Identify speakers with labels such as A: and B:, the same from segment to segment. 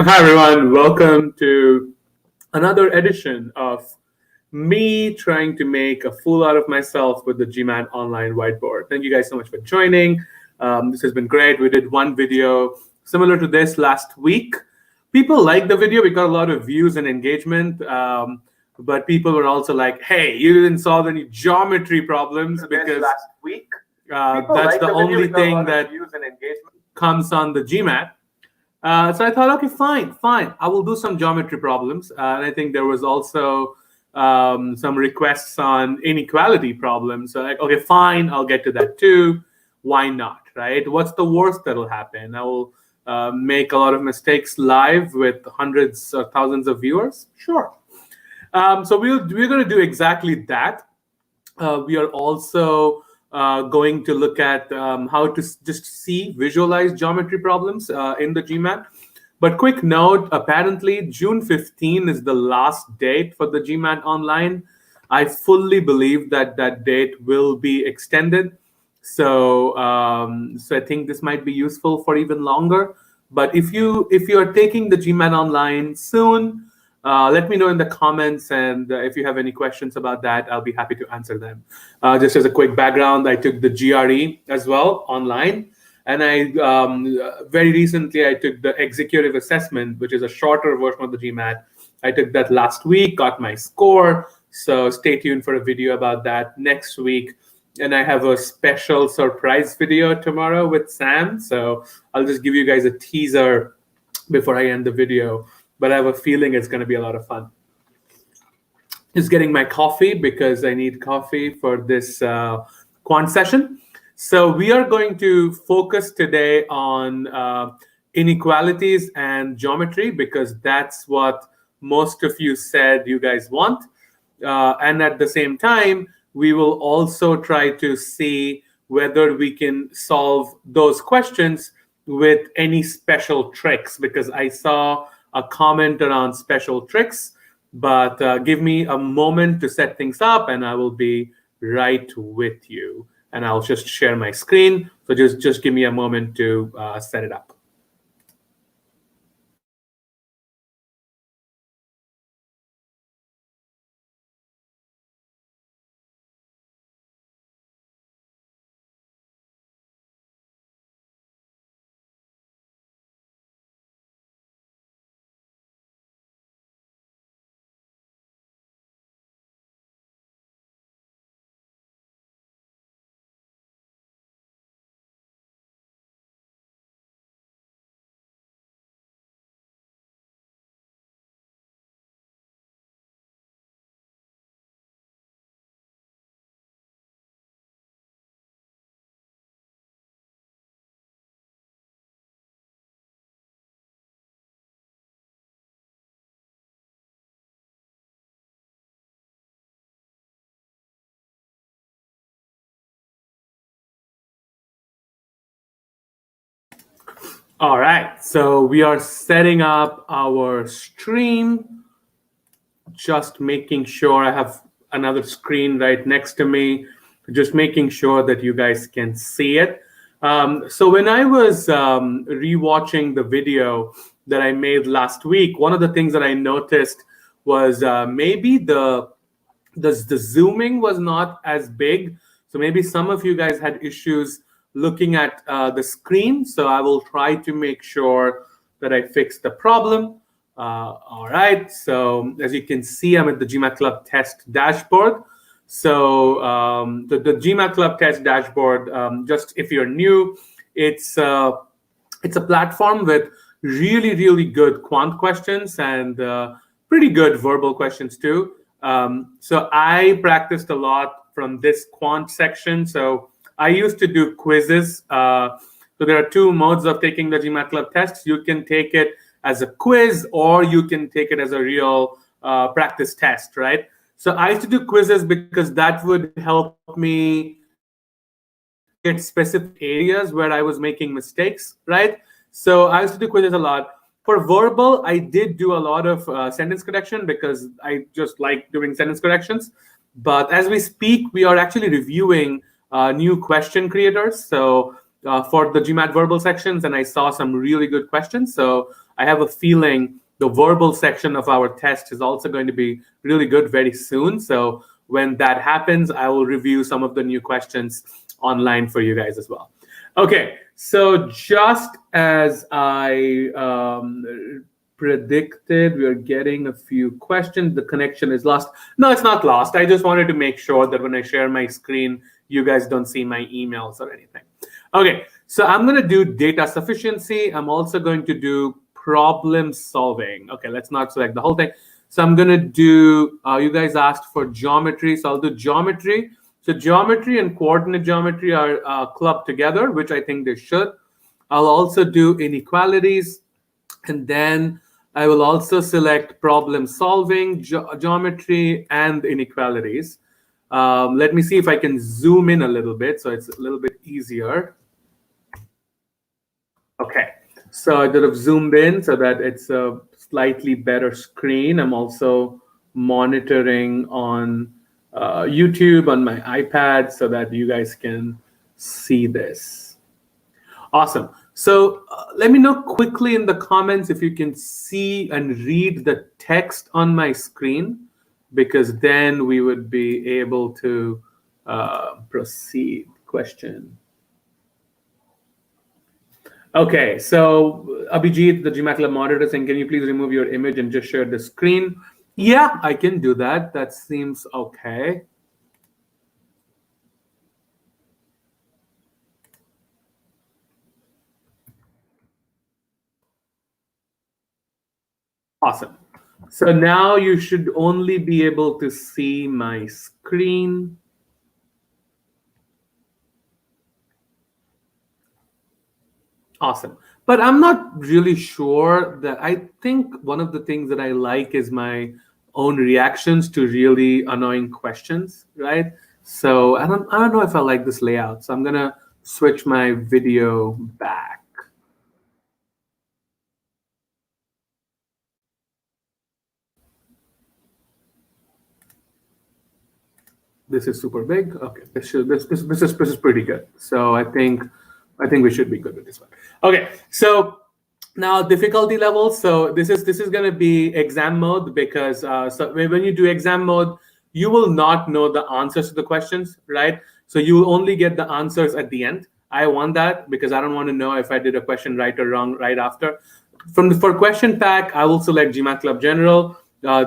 A: Hi, everyone. Welcome to another edition of me trying to make a fool out of myself with the GMAT Online Whiteboard. Thank you guys so much for joining. This has been great. We did one video similar to this last week. People liked the video. We got a lot of views and engagement. But people were also like, hey, you didn't solve any geometry problems because
B: last week.
A: that's the only thing that comes on the GMAT. So I thought, okay, fine. I will do some geometry problems. And I think there was also some requests on inequality problems. So like, okay, fine, I'll get to that too. Why not, right? What's the worst that'll happen? I will make a lot of mistakes live with hundreds or thousands of viewers. Sure. So we're going to do exactly that. We are also going to look at how to just visualize geometry problems in the GMAT. But quick note, apparently June 15 is the last date for the GMAT Online. I fully believe that that date will be extended. So I think this might be useful for even longer. But if you are taking the GMAT Online soon, let me know in the comments, and if you have any questions about that, I'll be happy to answer them. Just as a quick background, I took the GRE as well online, and I very recently I took the executive assessment, which is a shorter version of the GMAT. I took that last week, got my score, so stay tuned for a video about that next week. And I have a special surprise video tomorrow with Sam, so I'll just give you guys a teaser before I end the video. But I have a feeling it's going to be a lot of fun. Just getting my coffee because I need coffee for this quant session. So we are going to focus today on inequalities and geometry because that's what most of you said you guys want. And at the same time, we will also try to see whether we can solve those questions with any special tricks, because I saw a comment around special tricks, but give me a moment to set things up and I will be right with you. And I'll just share my screen. So just give me a moment to set it up. All right, so we are setting up our stream. Just making sure I have another screen right next to me, just making sure that you guys can see it. So when I was rewatching the video that I made last week, one of the things that I noticed was maybe the zooming was not as big. So maybe some of you guys had issues looking at the screen. So I will try to make sure that I fix the problem. All right, so as you can see, I'm at the GMAT Club test dashboard. So the GMAT Club test dashboard, just if you're new, it's a platform with really, really good quant questions and pretty good verbal questions too. So I practiced a lot from this quant section. So I used to do quizzes. So there are two modes of taking the GMAT Club test. You can take it as a quiz, or you can take it as a real practice test, right? So I used to do quizzes because that would help me get specific areas where I was making mistakes, right? So I used to do quizzes a lot. For verbal, I did do a lot of sentence correction because I just like doing sentence corrections. But as we speak, we are actually reviewing new question creators. So for the GMAT verbal sections, and I saw some really good questions. So I have a feeling the verbal section of our test is also going to be really good very soon. So when that happens, I will review some of the new questions online for you guys as well. Okay, so just as I predicted, we are getting a few questions. The connection is lost. No, it's not lost. I just wanted to make sure that when I share my screen, you guys don't see my emails or anything. Okay, so I'm going to do data sufficiency. I'm also going to do problem solving. Okay, let's not select the whole thing. So I'm going to do, you guys asked for geometry, so I'll do geometry. So geometry and coordinate geometry are clubbed together, which I think they should. I'll also do inequalities, and then I will also select problem solving, geometry, and inequalities. Let me see if I can zoom in a little bit so it's a little bit easier. Okay, so I sort of zoomed in so that it's a slightly better screen. I'm also monitoring on YouTube on my iPad so that you guys can see this. Awesome. So let me know quickly in the comments if you can see and read the text on my screen, because then we would be able to proceed. Question. Okay, so Abhijit, the GMAT Lab monitor, saying, can you please remove your image and just share the screen? Yeah, I can do that. That seems okay. Awesome. So now you should only be able to see my screen. Awesome. But I'm not really sure that, I think one of the things that I like is my own reactions to really annoying questions, right? So I don't know if I like this layout. So I'm gonna switch my video back. This is super big. Okay, this is pretty good. So I think we should be good with this one. Okay, so now difficulty levels. So this is going to be exam mode, because so when you do exam mode, you will not know the answers to the questions, right? So you will only get the answers at the end. I want that because I don't want to know if I did a question right or wrong right after. For question pack, I will select GMAT Club General.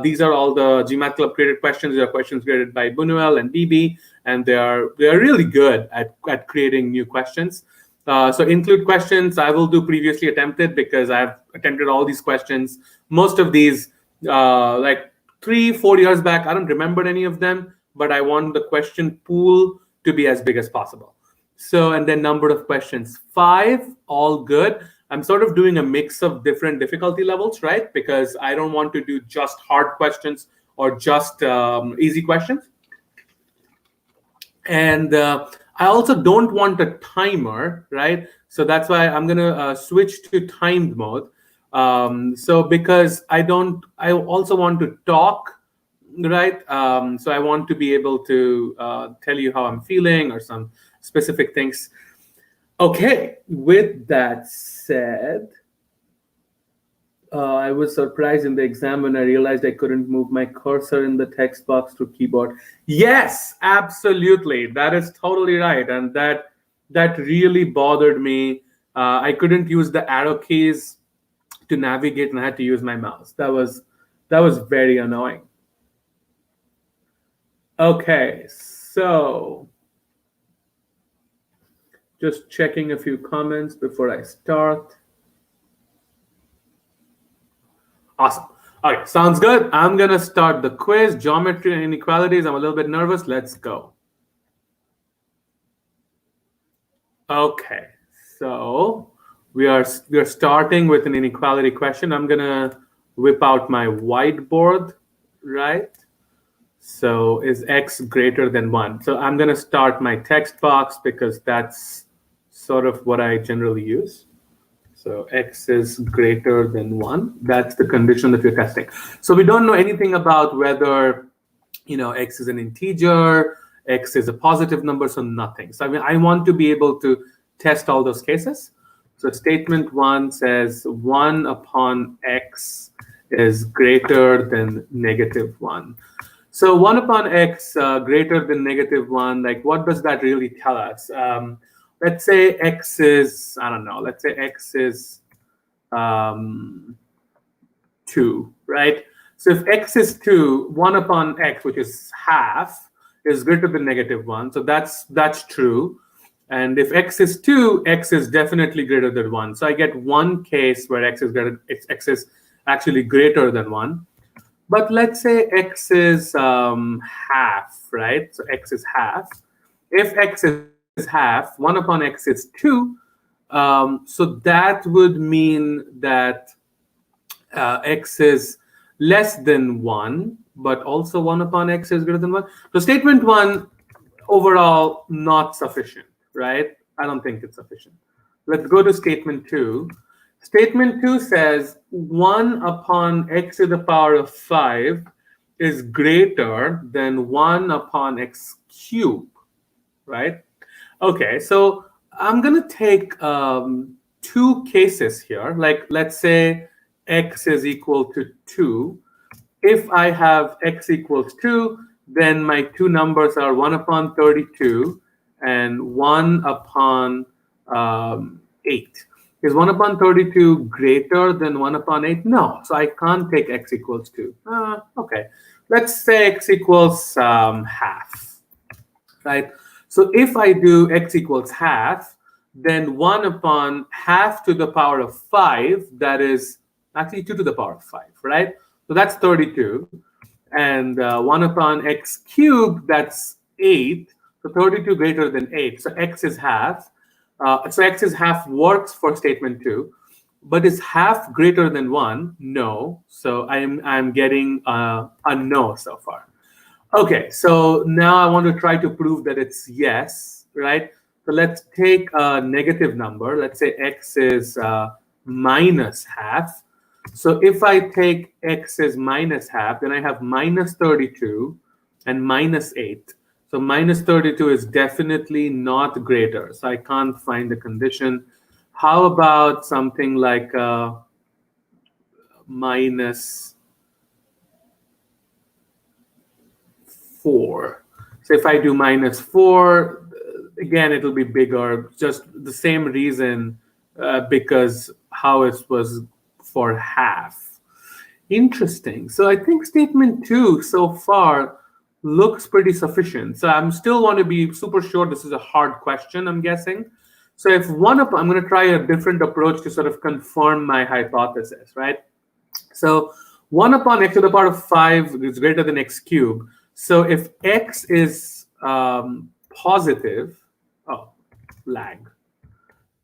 A: These are all the GMAT Club created questions. They are questions created by Bunuel and BB, and they are really good at creating new questions. So include questions. I will do previously attempted because I've attempted all these questions. Most of these, like 3-4 years back, I don't remember any of them, but I want the question pool to be as big as possible. So, and then number of questions, 5, all good. I'm sort of doing a mix of different difficulty levels, right? Because I don't want to do just hard questions or just easy questions. And I also don't want a timer, right? So that's why I'm going to switch to timed mode. So because I also want to talk, right? So I want to be able to tell you how I'm feeling or some specific things. Okay, with that said, I was surprised in the exam when I realized I couldn't move my cursor in the text box through keyboard. Yes, absolutely. That is totally right. And that really bothered me. I couldn't use the arrow keys to navigate, and I had to use my mouse. That was very annoying. Okay, so just checking a few comments before I start. Awesome. Okay, sounds good. I'm going to start the quiz, geometry and inequalities. I'm a little bit nervous. Let's go. Okay, so we are starting with an inequality question. I'm going to whip out my whiteboard, right? So is x greater than 1? So I'm going to start my text box because that's sort of what I generally use. So x is greater than 1. That's the condition that we're testing. So we don't know anything about whether, x is an integer, x is a positive number, so nothing. So I mean, I want to be able to test all those cases. So statement 1 says 1 upon x is greater than -1. So 1 upon x greater than -1, like what does that really tell us? Let's say x is, I don't know, let's say x is 2, right? So if x is 2, 1 upon x, which is half, is greater than -1. So that's true. And if x is 2, x is definitely greater than 1. So I get one case where x is actually greater than 1. But let's say x is half, right? So x is half. If x is half, 1 upon x is 2. So that would mean that x is less than 1, but also 1 upon x is greater than 1. So statement 1, overall, not sufficient, right? I don't think it's sufficient. Let's go to statement 2. Statement 2 says 1 upon x to the power of 5 is greater than 1 upon x cubed, right? Okay, so I'm going to take 2 cases here. Like, let's say x is equal to 2. If I have x equals 2, then my 2 numbers are 1 upon 32 and 1 upon 8. Is 1 upon 32 greater than 1 upon 8? No, so I can't take x equals 2. Okay, let's say x equals half, right? So if I do x equals half, then 1 upon half to the power of 5, that is actually 2 to the power of 5, right? So that's 32. And 1 upon x cubed, that's 8. So 32 greater than 8. So x is half. So x is half works for statement 2. But is half greater than 1? No. So I'm getting a no so far. Okay, so now I want to try to prove that it's yes, right? So let's take a negative number. Let's say x is minus half. So if I take x as minus half, then I have minus 32 and minus 8. So minus 32 is definitely not greater. So I can't find the condition. How about something like minus 4? So if I do minus 4, again, it'll be bigger. Just the same reason, because how it was for half. Interesting. So I think statement 2 so far looks pretty sufficient. So I'm still want to be super sure this is a hard question, I'm guessing. So if I'm going to try a different approach to sort of confirm my hypothesis, right? So 1 upon x to the power of 5 is greater than x cubed. So if x is positive, lag.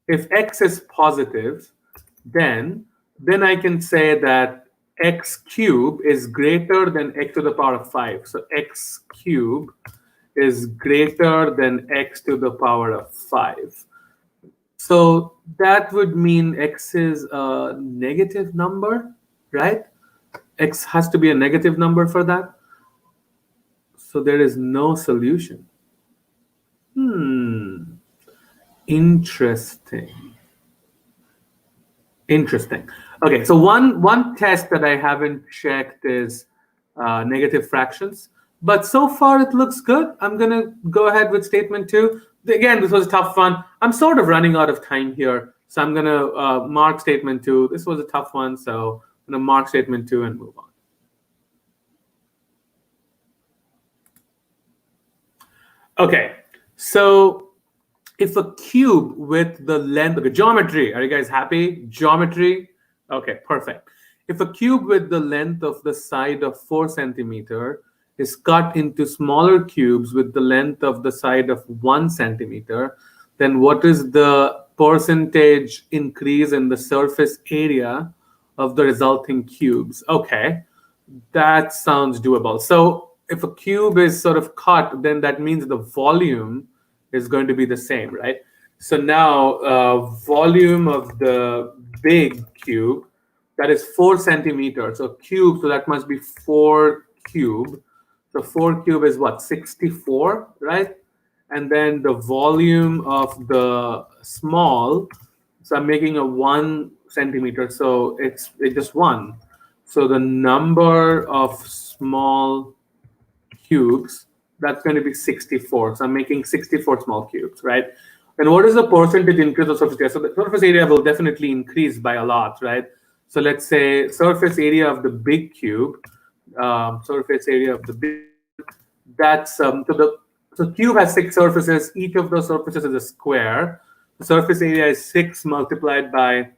A: If x is positive, then I can say that x cubed is greater than x to the power of 5. So x cubed is greater than x to the power of 5. So that would mean x is a negative number, right? X has to be a negative number for that. So there is no solution. Interesting. Okay, so one test that I haven't checked is negative fractions. But so far it looks good. I'm going to go ahead with statement 2. Again, this was a tough one. I'm sort of running out of time here. So I'm going to mark statement 2. This was a tough one. So I'm going to mark statement 2 and move on. Okay, so if a cube with the length, okay, geometry, are you guys happy? Geometry? Okay, perfect. If a cube with the length of the side of 4 centimeter is cut into smaller cubes with the length of the side of 1 centimeter, then what is the percentage increase in the surface area of the resulting cubes? Okay, that sounds doable. So if a cube is sort of cut, then that means the volume is going to be the same, right? So now volume of the big cube, that is 4 centimeters. So cube, so that must be 4 cube. So 4 cube is what, 64, right? and then the volume of the small, so I'm making a 1 centimeter, so it's just 1. So the number of small cubes, that's going to be 64. So I'm making 64 small cubes, right? And what is the percentage increase of surface area? So the surface area will definitely increase by a lot, right? So let's say surface area of the big cube, surface area of the big, that's so cube has 6 surfaces. Each of those surfaces is a square. The surface area is 6 multiplied by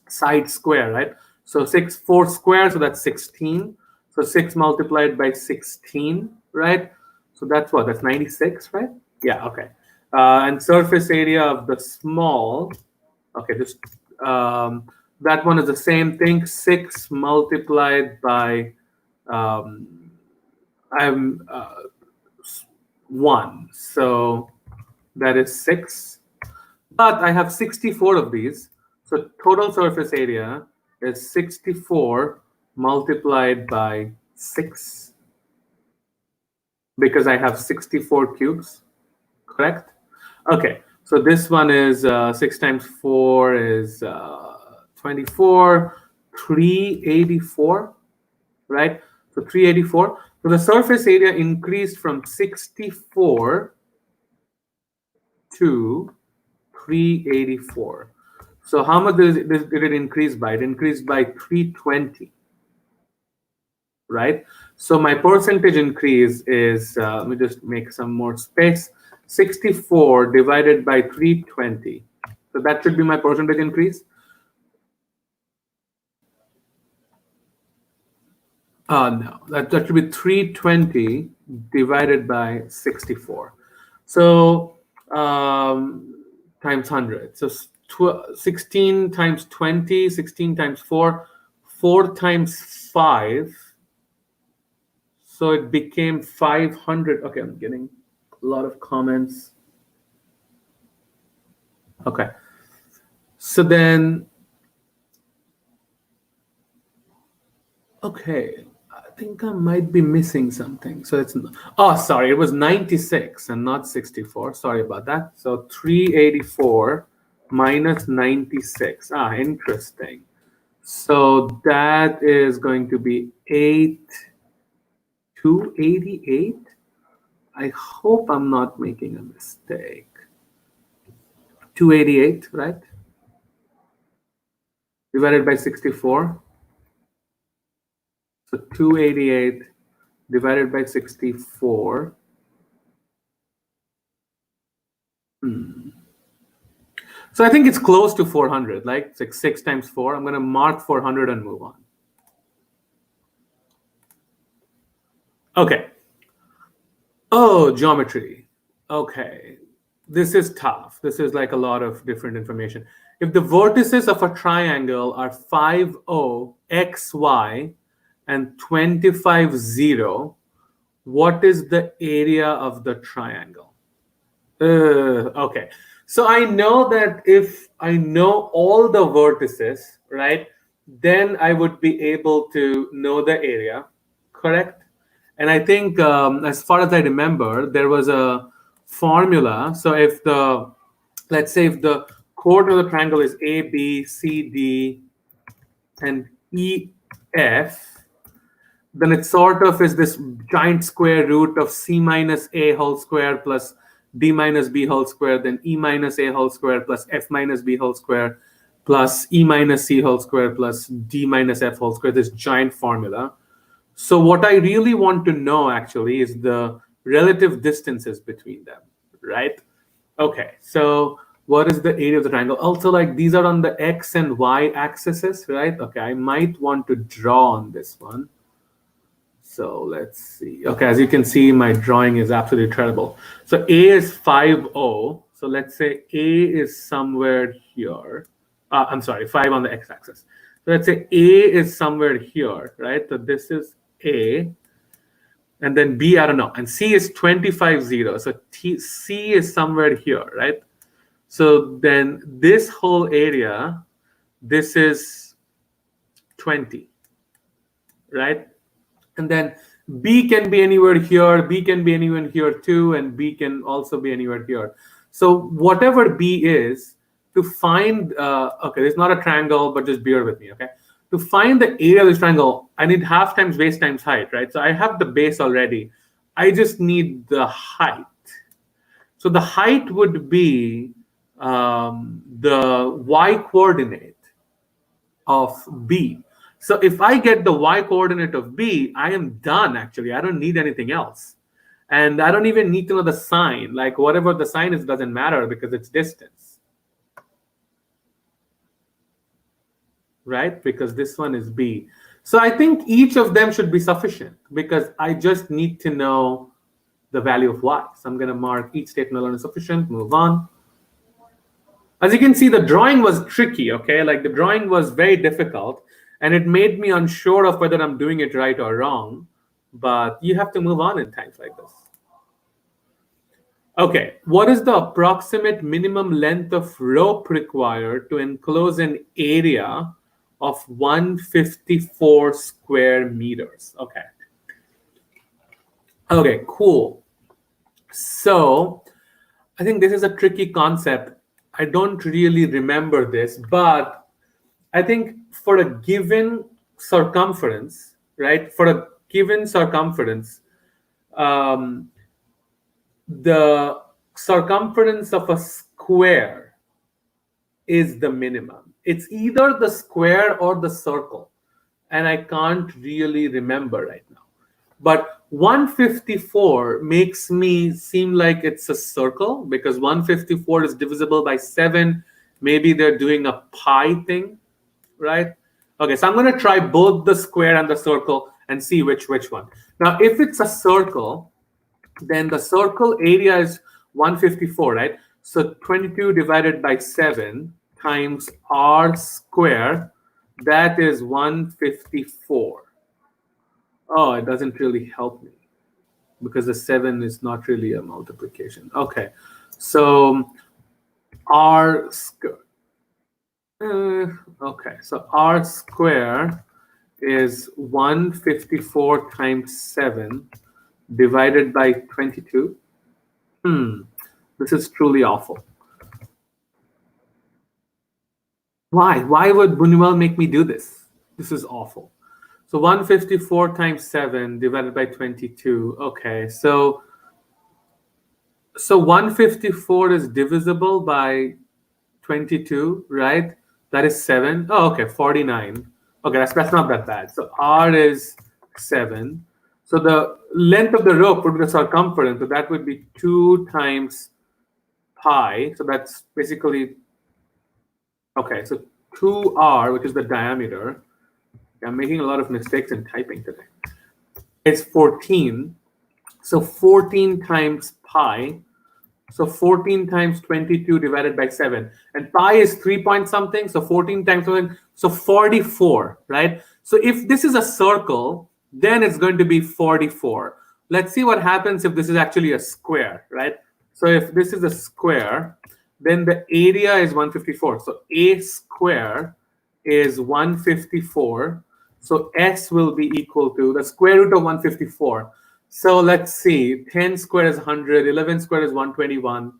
A: side square, right? So 4 square, so that's 16. So 6 multiplied by 16, right? So that's what? That's 96, right? Yeah, okay. And surface area of the small, okay, just that one is the same thing. 6 multiplied by I'm 1, so that is 6. But I have 64 of these, so total surface area is 64 multiplied by 6, because I have 64 cubes, correct? Okay, so this one is 6 times 4 is 24, 384, right? So 384. So the surface area increased from 64 to 384. So how much did it increase by? It increased by 320, right? So my percentage increase is, let me just make some more space, 64 divided by 320. So that should be my percentage increase. No, that should be 320 divided by 64. So times 100. So 16 times 20, 16 times 4, 4 times 5. So it became 500. Okay, I'm getting a lot of comments. Okay. So then, okay, I think I might be missing something. So it's, oh, sorry, it was 96 and not 64. Sorry about that. So 384 minus 96. Ah, interesting. So that is going to be 288. I hope I'm not making a mistake. 288, right? Divided by 64. So 288 divided by 64. So I think it's close to 400, like it's like 6 times 4. I'm going to mark 400 and move on. Okay. Oh, geometry. Okay. This is tough. This is like a lot of different information. If the vertices of a triangle are 5, 0, x, y, and 25, 0, what is the area of the triangle? Okay. So I know that if I know all the vertices, right, then I would be able to know the area, correct? And I think, as far as I remember, there was a formula. So if the, let's say if the chord of the triangle is A, B, C, D, and E, F, then it sort of is this giant square root of C minus A whole square plus D minus B whole square, then E minus A whole square plus F minus B whole square plus E minus C whole square plus D minus F whole square, this giant formula. So what I really want to know actually is the relative distances between them, right? Okay, so what is the area of the triangle? Also, like these are on the X and Y axes, right? Okay, I might want to draw on this one. So let's see. Okay, as you can see, my drawing is absolutely terrible. So A is 5, 0. So let's say A is somewhere here. I'm sorry, 5 on the x-axis. So let's say A is somewhere here, right? So this is A. And then B, I don't know. And C is 25, 0. So C is somewhere here, right? So then this whole area, this is 20, right? And then B can be anywhere here, B can be anywhere here too, and B can also be anywhere here. So whatever B is, to find, okay, it's not a triangle, but just bear with me, okay? To find the area of this triangle, I need half times base times height, right? So I have the base already. I just need the height. So the height would be the y coordinate of B. So if I get the y coordinate of B, I am done, actually. I don't need anything else. And I don't even need to know the sign. Like whatever the sign is doesn't matter because it's distance. Right? Because this one is B. So I think each of them should be sufficient because I just need to know the value of y. So I'm going to mark each statement alone is sufficient, move on. As you can see, the drawing was tricky, okay? Like the drawing was very difficult, and it made me unsure of whether I'm doing it right or wrong. But you have to move on in times like this. Okay, what is the approximate minimum length of rope required to enclose an area of 154 square meters? Okay. Okay, cool. So I think this is a tricky concept. I don't really remember this, but I think for a given circumference, right? For a given circumference, the circumference of a square is the minimum. It's either the square or the circle, and I can't really remember right now. But 154 makes me seem like it's a circle because 154 is divisible by 7. Maybe they're doing a pi thing, right? Okay, so I'm going to try both the square and the circle and see which one. Now, if it's a circle, then the circle area is 154, right? So 22 divided by 7 times r square, that is 154. Oh, it doesn't really help me because the 7 is not really a multiplication. Okay, so r square. Okay, so r square is 154 times 7 divided by 22. This is truly awful. Why? Why would Buñuel make me do this? This is awful. So 154 times 7 divided by 22. Okay, so 154 is divisible by 22, right? That is 7. Oh, okay, 49. Okay, that's not that bad. So r is 7. So the length of the rope would be the circumference. So that would be 2 times pi. So that's basically, okay, so 2r, which is the diameter. I'm making a lot of mistakes in typing today. It's 14. So 14 times pi. So 14 times 22 divided by 7. And pi is 3 point something. So 14 times 7. So 44, right? So if this is a circle, then it's going to be 44. Let's see what happens if this is actually a square, right? So if this is a square, then the area is 154. So a square is 154. So s will be equal to the square root of 154. So let's see, 10 square is 100, 11 square is 121,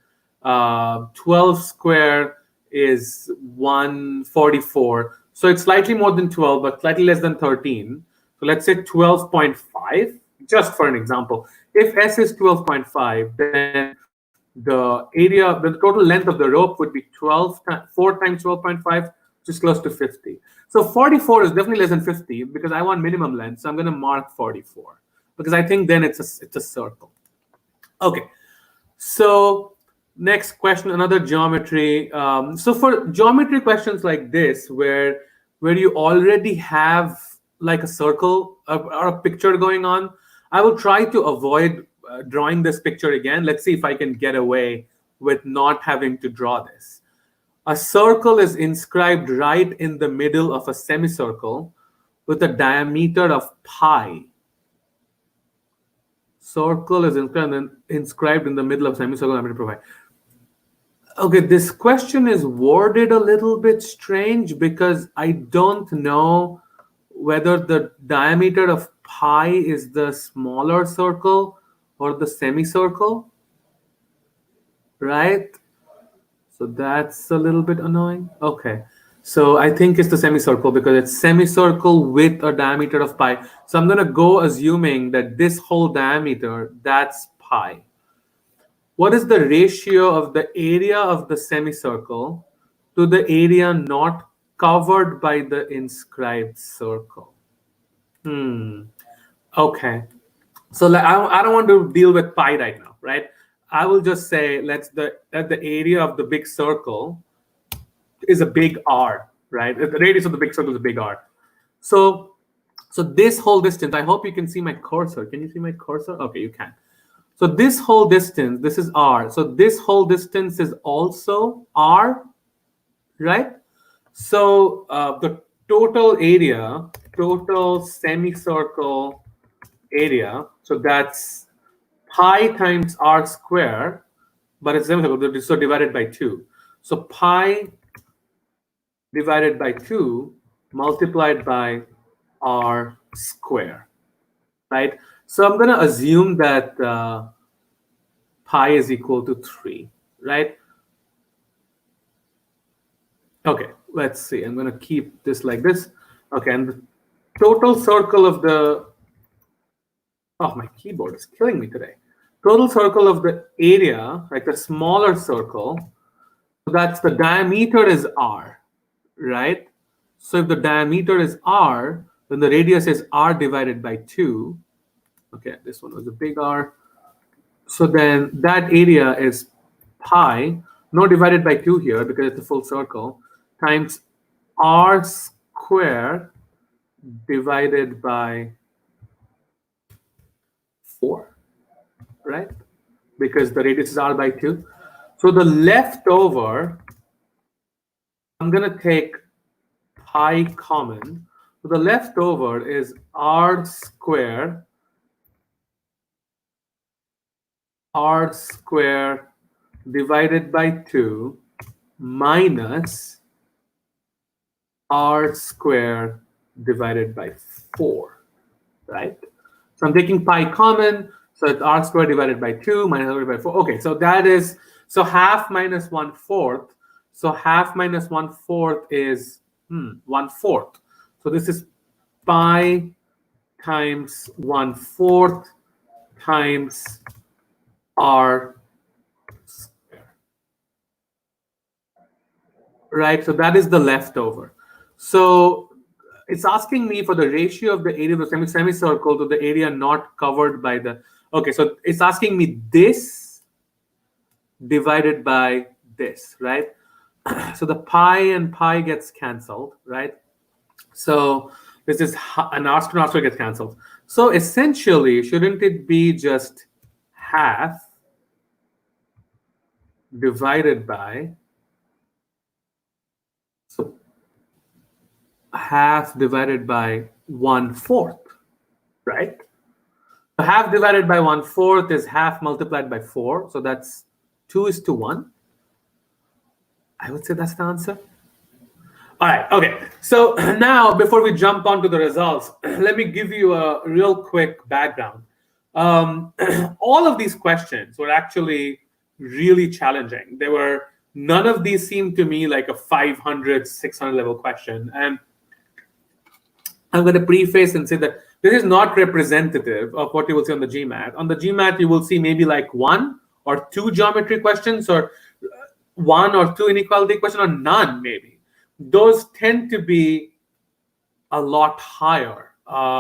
A: 12 square is 144. So it's slightly more than 12, but slightly less than 13. So let's say 12.5, just for an example. If s is 12.5, then the area, the total length of the rope would be 4 times 12.5, which is close to 50. So 44 is definitely less than 50 because I want minimum length. So I'm going to mark 44 because I think then it's a circle. Okay. So next question, another geometry. So for geometry questions like this, where you already have like a circle or a picture going on, I will try to avoid drawing this picture again. Let's see if I can get away with not having to draw this. A circle is inscribed right in the middle of a semicircle with a diameter of pi. Circle is inscribed in the middle of semicircle diameter pi. Okay, this question is worded a little bit strange because I don't know whether the diameter of pi is the smaller circle or the semicircle, right? So that's a little bit annoying. Okay. So I think it's the semicircle because it's semicircle with a diameter of pi. So I'm going to go assuming that this whole diameter, that's pi. What is the ratio of the area of the semicircle to the area not covered by the inscribed circle? Okay. So I don't want to deal with pi right now, right? I will just say that the area of the big circle is a big R, right? The radius of the big circle is a big R. So this whole distance, I hope you can see my cursor. Can you see my cursor? Okay, you can. So this whole distance, this is R. So this whole distance is also R, right? So the total area, total semicircle area, so that's pi times R square, but it's semicircle, so divided by 2. So pi divided by 2 multiplied by R square, right? So I'm going to assume that pi is equal to 3, right? Okay, let's see. I'm going to keep this like this. Okay, and the total circle of the... Oh, my keyboard is killing me today. Total circle of the area, like the smaller circle, so that's the diameter is R, right? So if the diameter is R, then the radius is R divided by 2. Okay, this one was a big R. So then that area is pi, no divided by 2 here because it's a full circle, times R square divided by 4, right? Because the radius is R by 2. So the leftover, I'm going to take pi common. So the leftover is R square divided by 2 minus R square divided by 4, right? So I'm taking pi common, so it's R square divided by 2 minus R divided by 4. Okay, so that is, so half minus 1/4. So half minus 1/4 is 1/4. So this is pi times 1/4 times R square, right? So that is the leftover. So it's asking me for the ratio of the area of the semicircle to the area not covered by the... Okay, so it's asking me this divided by this, right? So the pi and pi gets canceled, right? So this is an R square gets canceled. So essentially, shouldn't it be just half divided by... So half divided by 1/4, right? So half divided by 1/4 is half multiplied by 4. So that's 2:1. I would say that's the answer. All right, okay. So now, before we jump on to the results, let me give you a real quick background. All of these questions were actually really challenging. None of these seemed to me like a 500, 600 level question. And I'm going to preface and say that this is not representative of what you will see on the GMAT. On the GMAT, you will see maybe like 1 or 2 geometry questions, or 1 or 2 inequality questions, or none maybe. Those tend to be a lot higher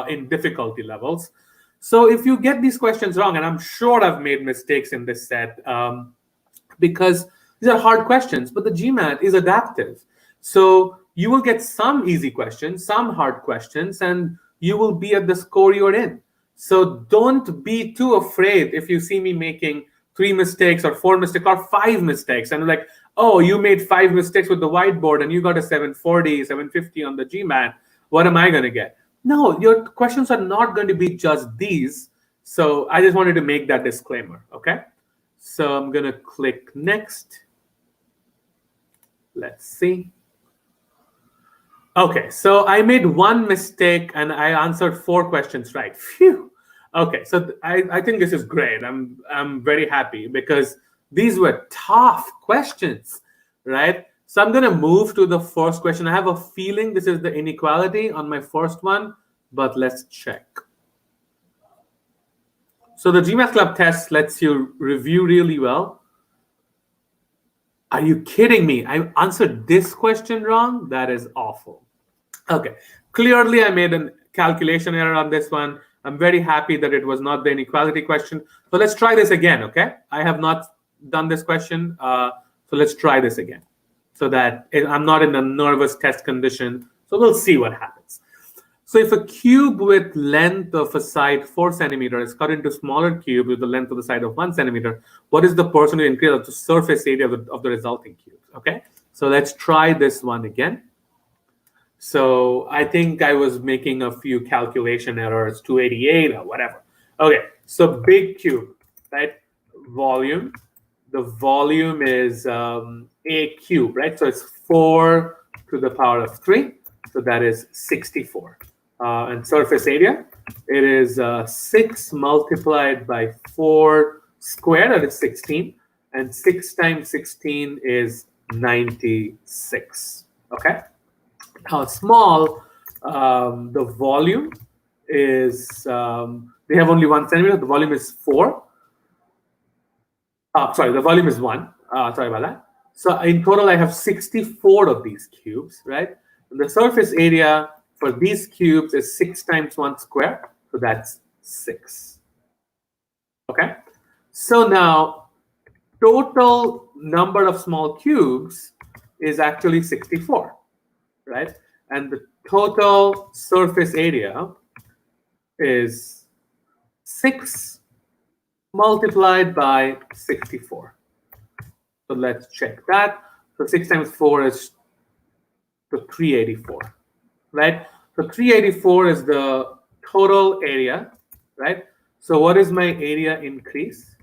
A: in difficulty levels. So if you get these questions wrong, and I'm sure I've made mistakes in this set because these are hard questions, but the GMAT is adaptive. So you will get some easy questions, some hard questions, and you will be at the score you're in. So don't be too afraid if you see me making 3 mistakes or 4 mistakes or 5 mistakes. And like, oh, you made 5 mistakes with the whiteboard and you got a 740, 750 on the GMAT. What am I going to get? No, your questions are not going to be just these. So I just wanted to make that disclaimer, okay? So I'm going to click next. Let's see. Okay, so I made one mistake and I answered 4 questions right. Phew. Okay, so I think this is great. I'm very happy because these were tough questions, right? So I'm going to move to the first question. I have a feeling this is the inequality on my first one, but let's check. So the GMAT Club test lets you review really well. Are you kidding me? I answered this question wrong? That is awful. Okay, clearly I made a calculation error on this one. I'm very happy that it was not the inequality question. So let's try this again, okay? I have not done this question, so let's try this again so that I'm not in a nervous test condition. So we'll see what happens. So if a cube with length of a side 4 centimeters is cut into smaller cube with the length of the side of 1 centimeter, what is the percentage increase of the surface area of the resulting cube? Okay, so let's try this one again. So I think I was making a few calculation errors, 288 or whatever. Okay, so big cube, right? Volume. The volume is a cube, right? So it's 4 to the power of 3. So that is 64. And surface area, it is 6 multiplied by 4 squared, that is 16. And 6 times 16 is 96. Okay? How small, the volume is, they have only 1 centimeter. The volume is 4. Sorry, the volume is 1. Sorry about that. So in total, I have 64 of these cubes, right? And the surface area for these cubes is 6 times 1 square. So that's 6. Okay. So now, total number of small cubes is actually 64. Right? And the total surface area is 6 multiplied by 64. So let's check that. So 6 times 4 is 384, right? So 384 is the total area, right? So what is my area increase?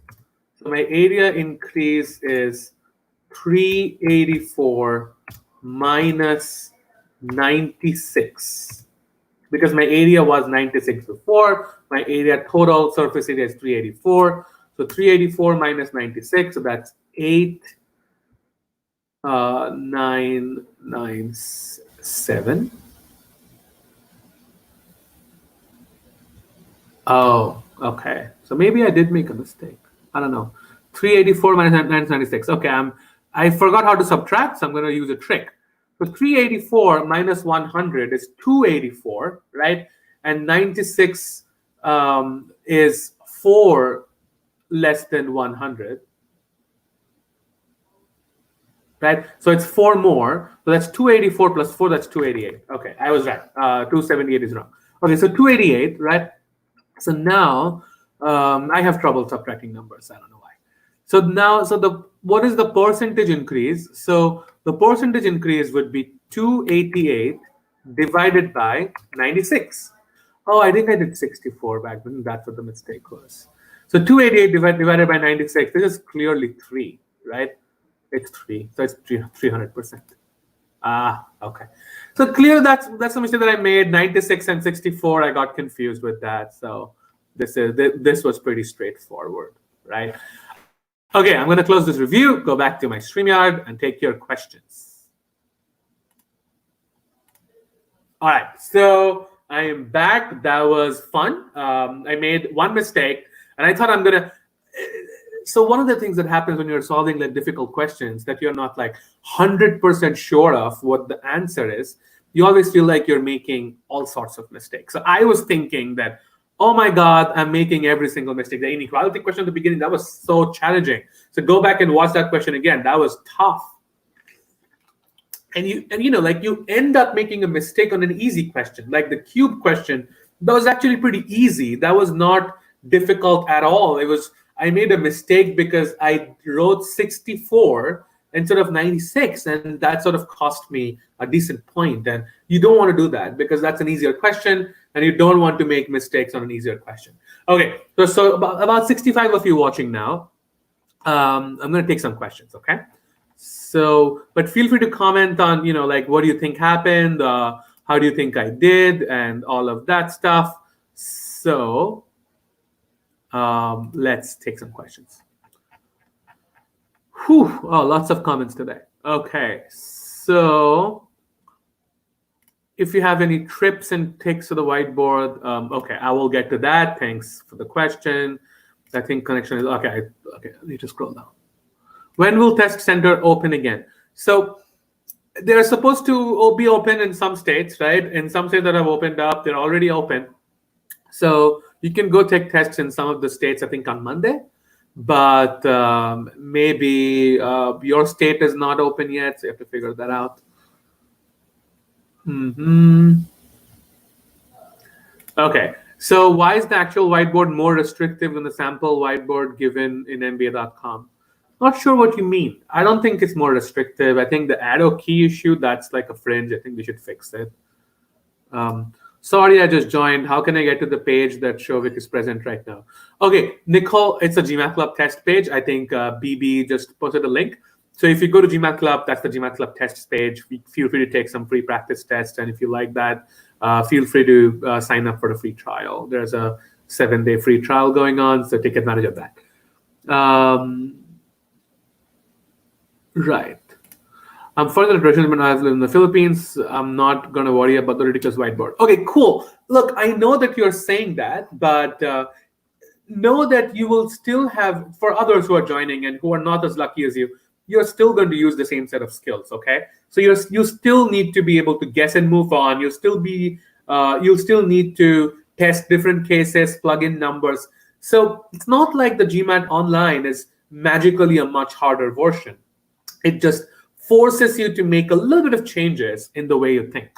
A: So my area increase is 384 minus 96, because my area was 96 before. My area total surface area is 384. So 384 minus 96, so that's 8997. Oh, okay. So maybe I did make a mistake. I don't know. 384 minus 996. Okay, I forgot how to subtract, so I'm going to use a trick. So 384 minus 100 is 284, right? And 96 is 4 less than 100, right? So it's 4 more. So that's 284 plus 4, that's 288. Okay, I was right. 278 is wrong. Okay, so 288, right? So now I have trouble subtracting numbers. I don't know why. So now, what is the percentage increase? So the percentage increase would be 288 divided by 96. Oh, I think I did 64 back then. That's what the mistake was. So 288 divided by 96. This is clearly 3, right? It's 3. So it's 300%. Okay. So clear that's the mistake that I made. 96 and 64. I got confused with that. So this was pretty straightforward, right? Okay, I'm going to close this review, go back to my StreamYard, and take your questions. All right, so I am back. That was fun. I made one mistake, and I thought I'm going to... So one of the things that happens when you're solving like difficult questions that you're not like 100% sure of what the answer is, you always feel like you're making all sorts of mistakes. So I was thinking that, oh my God, I'm making every single mistake. The inequality question at the beginning, that was so challenging. So go back and watch that question again. That was tough. And you know, like you end up making a mistake on an easy question, like the cube question. That was actually pretty easy. That was not difficult at all. I made a mistake because I wrote 64 instead of 96, and that sort of cost me a decent point. And you don't want to do that because that's an easier question, and you don't want to make mistakes on an easier question. Okay, so about 65 of you watching now. I'm going to take some questions, okay? So, but feel free to comment on, you know, like what do you think happened? how do you think I did, and all of that stuff. So let's take some questions. Whew, oh, lots of comments today. Okay, so if you have any trips and ticks to the whiteboard, okay, I will get to that. Thanks for the question. I think connection is okay. Okay, I need to scroll down. When will test center open again? So they're supposed to be open in some states, right? In some states that have opened up, they're already open. So you can go take tests in some of the states, I think on Monday, but maybe your state is not open yet, so you have to figure that out. Okay, so why is the actual whiteboard more restrictive than the sample whiteboard given in MBA.com? Not sure what you mean. I don't think it's more restrictive. I think the arrow key issue, that's like a fringe. I think we should fix it. Sorry, I just joined. How can I get to the page that Souvik is present right now? Okay, Nicole, it's a GMAT Club test page. I think BB just posted a link. So if you go to GMAT Club, that's the GMAT Club tests page. Feel free to take some free practice tests. And if you like that, feel free to sign up for the free trial. There's a 7-day free trial going on, so take advantage of that. Right. I'm further addressing when I live in the Philippines. I'm not going to worry about the ridiculous whiteboard. Okay, cool. Look, I know that you're saying that, but know that you will still have, for others who are joining and who are not as lucky as you, you're still going to use the same set of skills, okay? So you still need to be able to guess and move on. You'll still need to test different cases, plug in numbers. So it's not like the GMAT Online is magically a much harder version. It just forces you to make a little bit of changes in the way you think.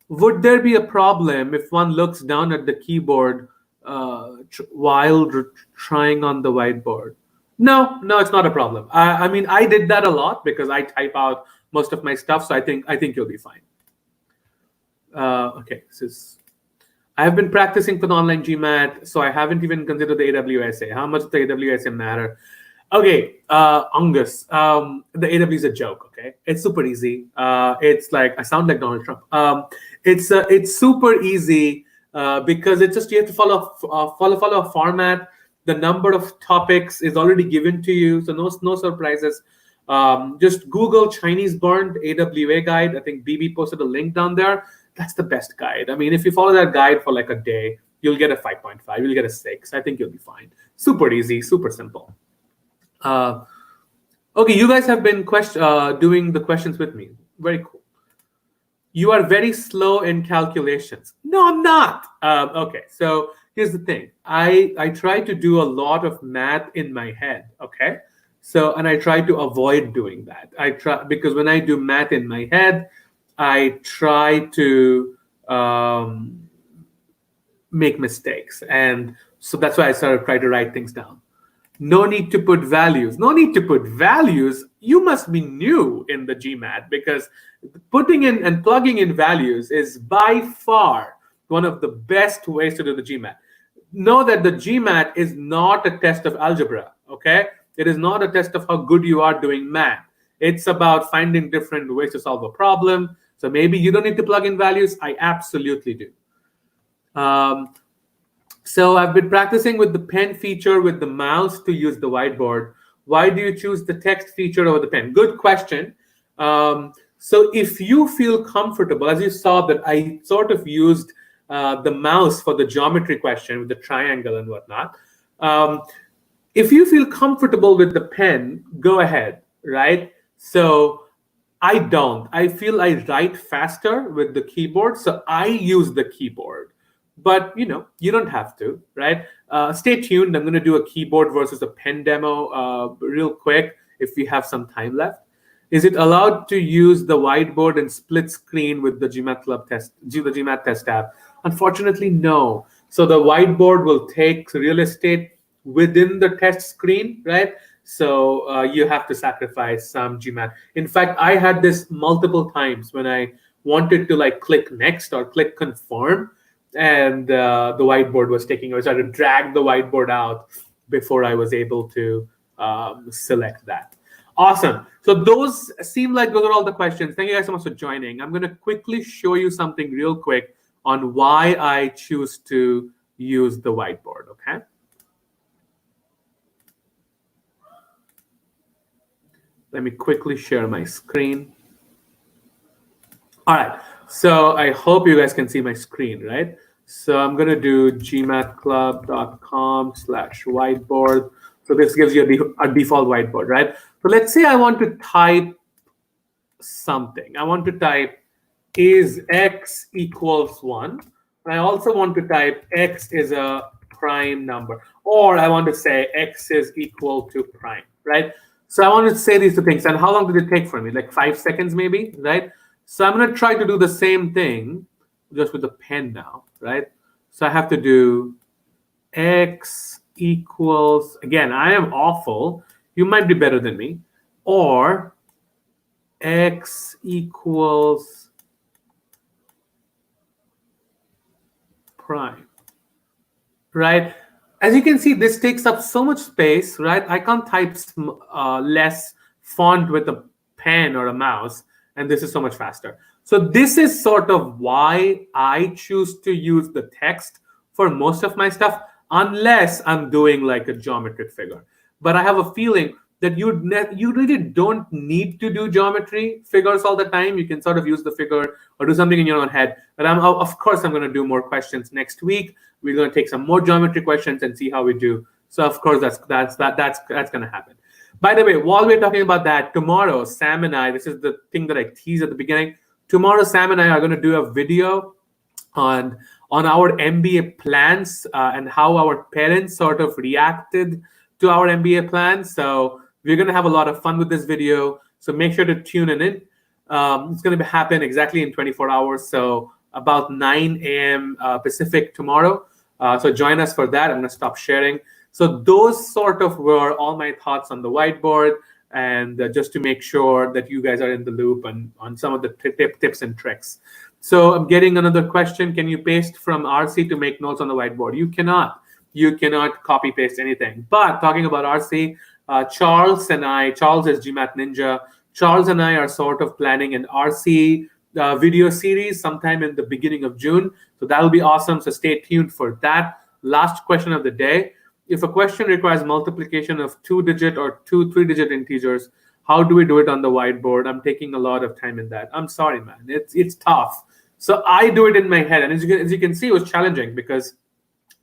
A: Would there be a problem if one looks down at the keyboard while trying on the whiteboard? No, it's not a problem. I mean, I did that a lot because I type out most of my stuff, so I think you'll be fine. Okay, I have been practicing for the online GMAT, so I haven't even considered the AWSA. How much does the AWSA matter? Okay, Angus, the AW is a joke. Okay, it's super easy. It's like I sound like Donald Trump. It's super easy because it's just you have to follow a format. The number of topics is already given to you, so no surprises. Just Google Chinese burned AWA guide. I think BB posted a link down there. That's the best guide. I mean, if you follow that guide for like a day, you'll get a 5.5. You'll get a 6. I think you'll be fine. Super easy, super simple. Okay, you guys have been doing the questions with me. Very cool. You are very slow in calculations. No, I'm not. Okay, so here's the thing. I try to do a lot of math in my head. Okay, and I try to avoid doing that. Because when I do math in my head, I try to make mistakes, and so that's why I sort of try to write things down. No need to put values. No need to put values. You must be new in the GMAT because putting in and plugging in values is by far one of the best ways to do the GMAT. Know that the GMAT is not a test of algebra, okay? It is not a test of how good you are doing math. It's about finding different ways to solve a problem. So maybe you don't need to plug in values. I absolutely do. So I've been practicing with the pen feature with the mouse to use the whiteboard. Why do you choose the text feature over the pen? Good question. So if you feel comfortable, as you saw that I sort of used the mouse for the geometry question with the triangle and whatnot. If you feel comfortable with the pen, go ahead, right? So I don't. I feel I write faster with the keyboard, so I use the keyboard. But you don't have to, right? Stay tuned. I'm going to do a keyboard versus a pen demo real quick if we have some time left. Is it allowed to use the whiteboard and split screen with the GMAT Club test, the GMAT test app? Unfortunately, no. So the whiteboard will take real estate within the test screen, right? So you have to sacrifice some GMAT. In fact, I had this multiple times when I wanted to like click next or click confirm, and the whiteboard was taking away. So I had to drag the whiteboard out before I was able to select that. Awesome. So those seem like those are all the questions. Thank you guys so much for joining. I'm going to quickly show you something real quick on why I choose to use the whiteboard, okay? Let me quickly share my screen. All right, so I hope you guys can see my screen, right? So I'm going to do gmatclub.com/whiteboard. So this gives you a default whiteboard, right? So let's say I want to type something. I want to type is x equals 1. I also want to type x is a prime number, or I want to say x is equal to prime, right? So I want to say these two things. And how long did it take for me? Like 5 seconds maybe, right? So I'm going to try to do the same thing just with the pen now, right? So I have to do x equals, again, I am awful. You might be better than me. Or x equals prime, right? As you can see, this takes up so much space, right? I can't type less font with a pen or a mouse, and this is so much faster. So this is sort of why I choose to use the text for most of my stuff, unless I'm doing like a geometric figure. But I have a feeling that you really don't need to do geometry figures all the time. You can sort of use the figure or do something in your own head. But of course, I'm going to do more questions next week. We're going to take some more geometry questions and see how we do. So of course, that's going to happen. By the way, while we're talking about that, tomorrow, Sam and I, this is the thing that I teased at the beginning. Tomorrow, Sam and I are going to do a video on our MBA plans and how our parents sort of reacted to our MBA plans. So we're going to have a lot of fun with this video. So make sure to tune in. It's going to happen exactly in 24 hours. So about 9 a.m. Pacific tomorrow. So join us for that. I'm going to stop sharing. So those sort of were all my thoughts on the whiteboard, and just to make sure that you guys are in the loop on some of the tips and tricks. So I'm getting another question. Can you paste from RC to make notes on the whiteboard? You cannot. You cannot copy paste anything. But talking about RC, Charles is GMAT Ninja. Charles and I are sort of planning an RC video series sometime in the beginning of June. So that'll be awesome. So stay tuned for that. Last question of the day. If a question requires multiplication of 2-digit or 3-digit integers, how do we do it on the whiteboard? I'm taking a lot of time in that. I'm sorry, man. It's tough. So I do it in my head. And as you can see, it was challenging because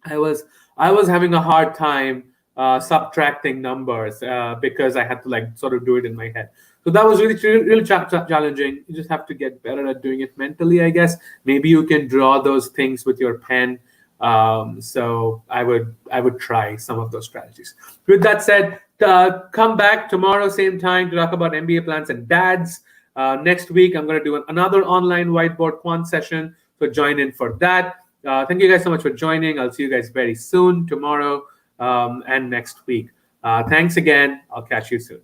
A: I was having a hard time subtracting numbers because I had to like sort of do it in my head. So that was really challenging. You just have to get better at doing it mentally, I guess. Maybe you can draw those things with your pen. So I would try some of those strategies. With that said, come back tomorrow, same time, to talk about MBA plans and dads. Next week, I'm going to do another online whiteboard quant session. So join in for that. Thank you guys so much for joining. I'll see you guys very soon, tomorrow and next week. Thanks again. I'll catch you soon.